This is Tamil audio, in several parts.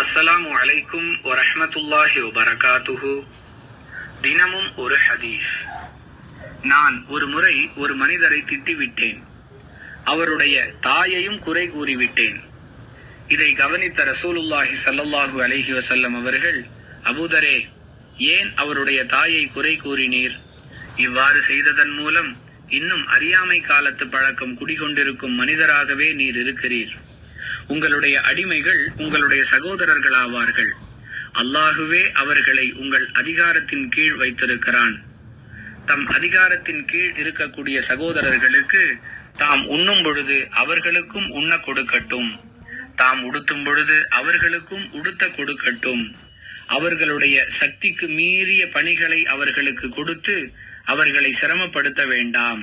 அஸ்ஸலாமு அலைக்கும் வரஹ்மத்துல்லாஹி வபரகாத்துஹு. தினமும் ஒரு ஹதீஸ். நான் ஒரு முறை ஒரு மனிதரை திட்டிவிட்டேன். அவருடைய தாயையும் குறை கூறிவிட்டேன். இதை கவனித்த ரசூலுல்லாஹி ஸல்லல்லாஹு அலைஹி வஸல்லம் அவர்கள், அபூதரே, ஏன் அவருடைய தாயை குறை கூறினீர்? இவ்வாறு செய்ததன் மூலம் இன்னும் அறியாமை காலத்து பழக்கம் குடிகொண்டிருக்கும் மனிதராகவே நீர் இருக்கிறீர். உங்களுடைய அடிமைகள் உங்களுடைய சகோதரர்களாவார்கள். அல்லாஹுவே அவர்களை உங்கள் அதிகாரத்தின் கீழ் வைத்திருக்கிறான். தம் அதிகாரத்தின் கீழ் இருக்கக்கூடிய சகோதரர்களுக்கு தாம் உண்ணும் பொழுது அவர்களுக்கும் உண்ண கொடுக்கட்டும், தாம் உடுத்தும் பொழுது அவர்களுக்கும் உடுத்த கொடுக்கட்டும். அவர்களுடைய சக்திக்கு மீறிய பணிகளை அவர்களுக்கு கொடுத்து அவர்களை சிரமப்படுத்த வேண்டாம்.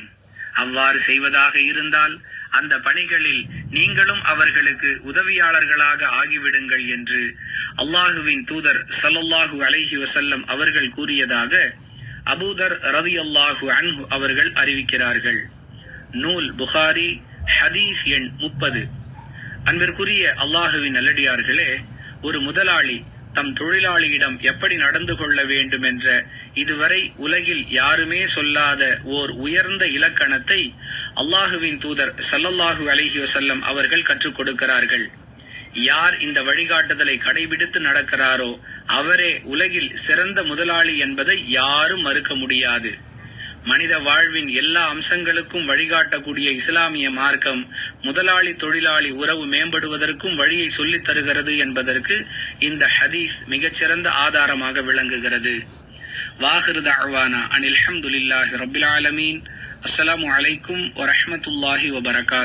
அவ்வாறு செய்வதாக இருந்தால் அந்த பணிகளில் நீங்களும் அவர்களுக்கு உதவியாளர்களாக ஆகிவிடுங்கள் என்று அல்லாஹுவின் தூதர் ஸல்லல்லாஹு அலைஹி வஸல்லம் அவர்கள் கூறியதாக அபூதர் ரலியல்லாஹு அன்ஹு அவர்கள் அறிவிக்கிறார்கள். நூல் புகாரி, ஹதீஸ் எண் 30. அன்பிற்குரிய அல்லாஹுவின் நல்லடியார்களே, ஒரு முதலாளி தம் தொழிலாளியிடம் எப்படி நடந்து கொள்ள வேண்டும் என்ற இதுவரை உலகில் யாருமே சொல்லாத ஓர் உயர்ந்த இலக்கணத்தை அல்லாஹுவின் தூதர் ஸல்லல்லாஹு அலைஹி வஸல்லம் அவர்கள் கற்றுக் கொடுக்கிறார்கள். யார் இந்த வழிகாட்டுதலை கடைபிடித்து நடக்கிறாரோ அவரே உலகில் சிறந்த முதலாளி என்பதை யாரும் மறுக்க முடியாது. மனித வாழ்வின் எல்லா அம்சங்களுக்கும் வழிகாட்டக்கூடிய இஸ்லாமிய மார்க்கம் முதலாளி தொழிலாளி உறவு மேம்படுவதற்கும் வழியை சொல்லித் தருகிறது என்பதற்கு இந்த ஹதீஸ் மிகச்சிறந்த ஆதாரமாக விளங்குகிறது. வாஹிரு தஅவானா அனில் ஹம்துலில்லாஹி ரப்பில் ஆலமீன். அஸ்ஸலாமு அலைக்கும் வரஹ்மத்துல்லாஹி வபரகாத்துஹு.